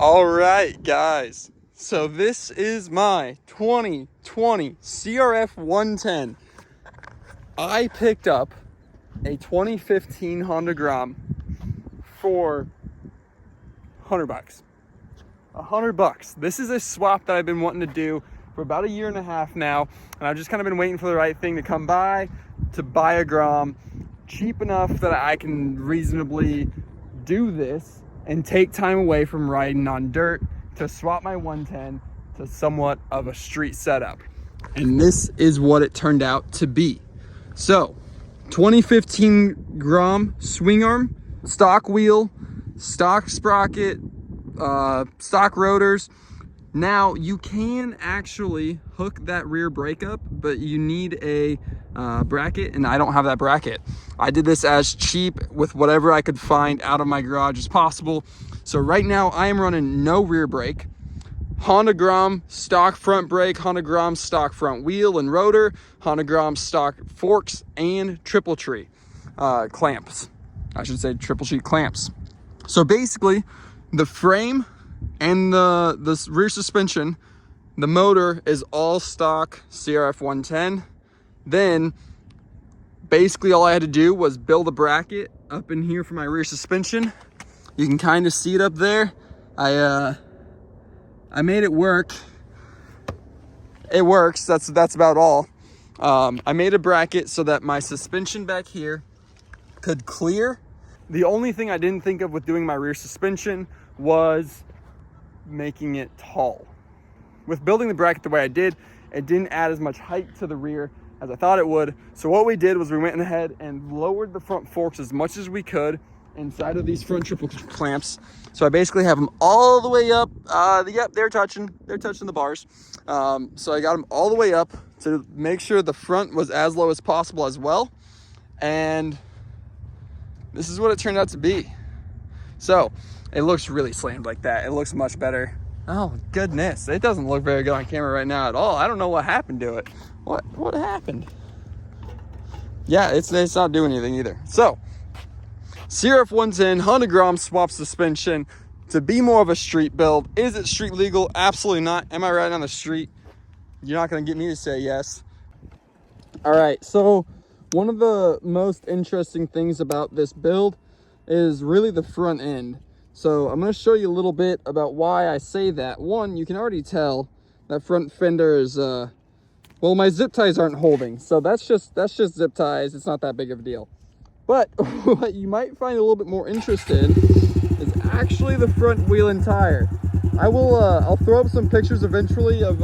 All right, guys. So this is my 2020 CRF110. I picked up a 2015 Honda Grom for $100. $100. This is a swap that I've been wanting to do for about a year and a half now, and I've just kind of been waiting for the right thing to come by to buy a Grom cheap enough that I can reasonably do this and take time away from riding on dirt to swap my 110 to somewhat of a street setup. And this is what it turned out to be. So 2015 Grom swing arm, stock wheel, stock sprocket, stock rotors. Now you can actually hook that rear brake up, but you need a bracket, and I don't have that bracket. I did this as cheap with whatever I could find out of my garage as possible. So right now I am running no rear brake. Honda Grom stock front brake, Honda Grom stock front wheel and rotor, Honda Grom stock forks and triple tree clamps. I should say triple tree clamps. So basically the frame and the rear suspension, the motor is all stock CRF110. Then basically all I had to do was build a bracket up in here for my rear suspension. You can kind of see it up there. I made it work. It works. That's about all. I made a bracket so that my suspension back here could clear. The only thing I didn't think of with doing my rear suspension was making it tall. With building the bracket the way I did, it didn't add as much height to the rear as I thought it would. So what we did was we went ahead and lowered the front forks as much as we could inside of these front triple clamps. So I basically have them all the way up. Yep, they're touching the bars. So I got them all the way up to make sure the front was as low as possible as well. And this is what it turned out to be. So it looks really slammed like that. It looks much better. Oh goodness, it doesn't look very good on camera right now at all. I don't know what happened to it. What happened? Yeah, it's not doing anything either. So CRF110 Honda Grom swap suspension to be more of a street build. Is it street legal? Absolutely not. Am I riding on the street? You're not going to get me to say yes. All right, so one of the most interesting things about this build is really the front end. So I'm going to show you a little bit about why I say that. One, you can already tell that front fender is well, my zip ties aren't holding, so that's just zip ties. It's not that big of a deal. But what you might find a little bit more interesting is actually the front wheel and tire. I'll throw up some pictures eventually of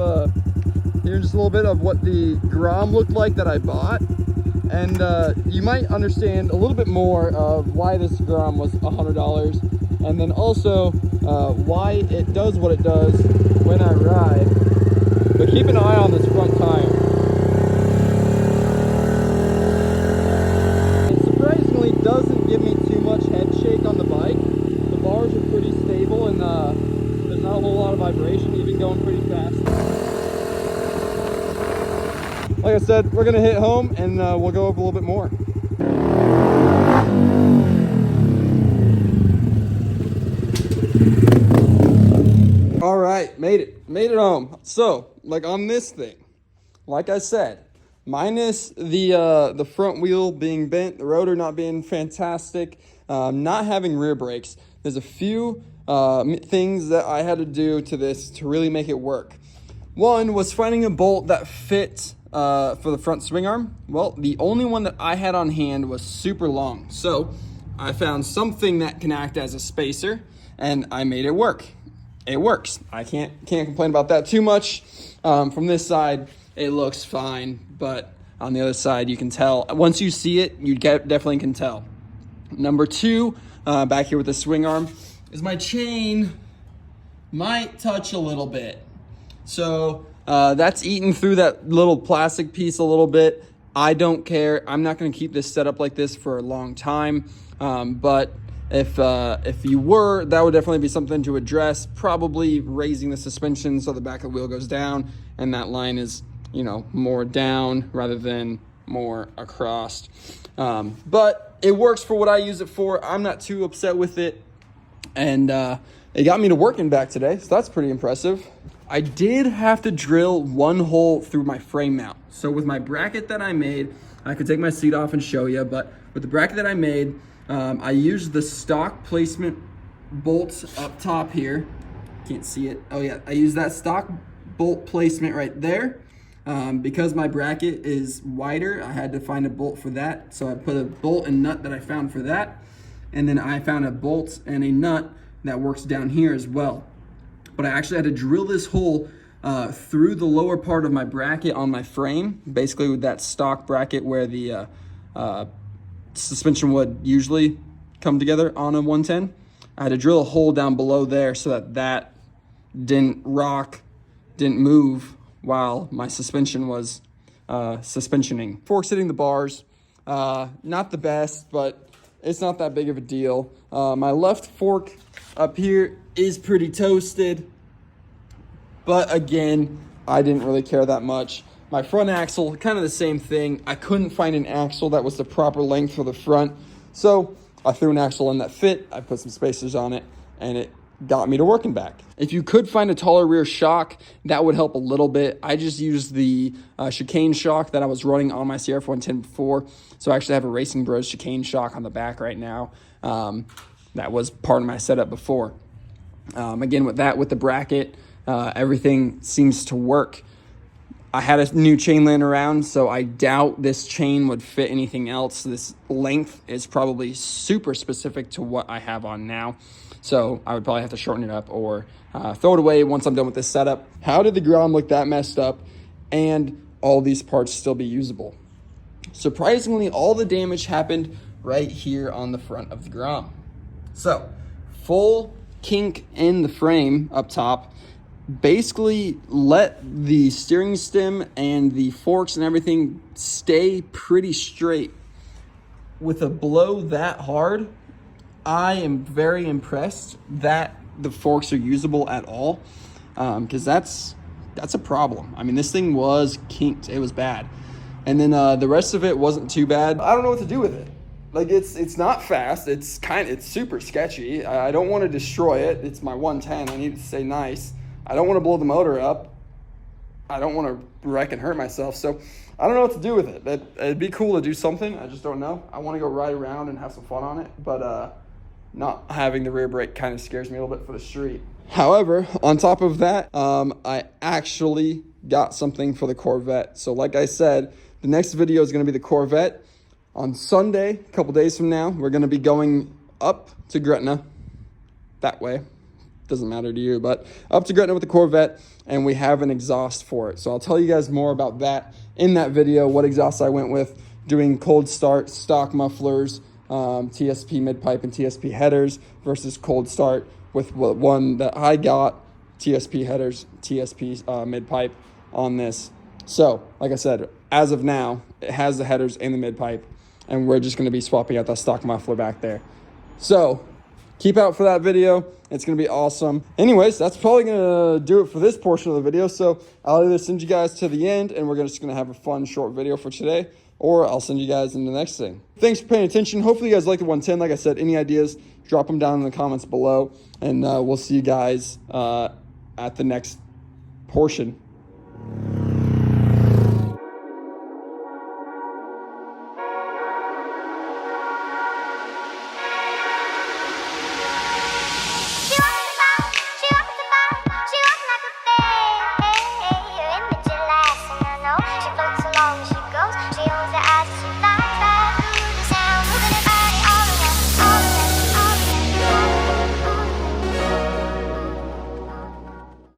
here in just a little bit of what the Grom looked like that I bought, and you might understand a little bit more of why this Grom was $100, and then also why it does what it does when I ride. But keep an eye on this front tire. It surprisingly doesn't give me too much head shake on the bike. The bars are pretty stable, and there's not a whole lot of vibration, even going pretty fast. Like I said, we're gonna hit home and we'll go over a little bit more. All right, made it home. So, like on this thing, like I said, minus the front wheel being bent, the rotor not being fantastic, not having rear brakes, there's a few things that I had to do to this to really make it work. One was finding a bolt that fit for the front swing arm. Well, the only one that I had on hand was super long, so I found something that can act as a spacer, and I made it work. It works. I can't complain about that too much. From this side, it looks fine, but on the other side, you can tell. Once you see it, you definitely can tell. Number two, back here with the swing arm, is my chain might touch a little bit. So that's eaten through that little plastic piece a little bit. I don't care. I'm not going to keep this set up like this for a long time, but if you were, that would definitely be something to address. Probably raising the suspension so the back of the wheel goes down and that line is, you know, more down rather than more across. But it works for what I use it for. I'm not too upset with it. and it got me to working back today, so that's pretty impressive. I did have to drill one hole through my frame mount. So with my bracket that I made, I could take my seat off and show you, but with the bracket that I made, I used the stock placement bolts up top here. Can't see it. Oh yeah, I used that stock bolt placement right there. Because my bracket is wider, I had to find a bolt for that. So I put a bolt and nut that I found for that. And then I found a bolt and a nut that works down here as well. But I actually had to drill this hole through the lower part of my bracket on my frame, basically with that stock bracket where the suspension would usually come together on a 110. I had to drill a hole down below there so that that didn't rock, didn't move while my suspension was suspensioning. Forks hitting the bars, not the best, but it's not that big of a deal. My left fork up here is pretty toasted, but again, I didn't really care that much. My front axle, kind of the same thing. I couldn't find an axle that was the proper length for the front, so I threw an axle in that fit. I put some spacers on it, and it got me to working back. If you could find a taller rear shock, that would help a little bit. I just used the chicane shock that I was running on my CRF110 before, so I actually have a Racing Bros chicane shock on the back right now. That was part of my setup before. Again, with that, with the bracket, everything seems to work. I had a new chain laying around, so I doubt this chain would fit anything else. This length is probably super specific to what I have on now, so I would probably have to shorten it up or throw it away once I'm done with this setup. How did the Grom look that messed up and all these parts still be usable? Surprisingly, all the damage happened right here on the front of the Grom. So, full kink in the frame up top. Basically let the steering stem and the forks and everything stay pretty straight. With a blow that hard, I am very impressed that the forks are usable at all, because that's a problem. I mean, this thing was kinked. It was bad. And then the rest of it wasn't too bad. I don't know what to do with it. Like, it's not fast. It's super sketchy. I don't want to destroy it. It's my 110. I need it to stay nice. I don't want to blow the motor up. I don't want to wreck and hurt myself. So I don't know what to do with it. It'd be cool to do something. I just don't know. I want to go ride around and have some fun on it. But not having the rear brake kind of scares me a little bit for the street. However, on top of that, I actually got something for the Corvette. So like I said, the next video is going to be the Corvette. On Sunday, a couple days from now, we're going to be going up to Gretna. That way. Doesn't matter to you, but up to Gretna with the Corvette, and we have an exhaust for it. So I'll tell you guys more about that in that video, what exhaust I went with, doing cold start, stock mufflers, TSP mid-pipe and TSP headers versus cold start with one that I got, TSP headers, TSP mid-pipe on this. So, like I said, as of now, it has the headers and the mid-pipe, and we're just going to be swapping out that stock muffler back there. So, keep out for that video. It's going to be awesome. Anyways, that's probably going to do it for this portion of the video. So I'll either send you guys to the end and we're just going to have a fun short video for today, or I'll send you guys into the next thing. Thanks for paying attention. Hopefully you guys like the 110. Like I said, any ideas, drop them down in the comments below, and we'll see you guys at the next portion.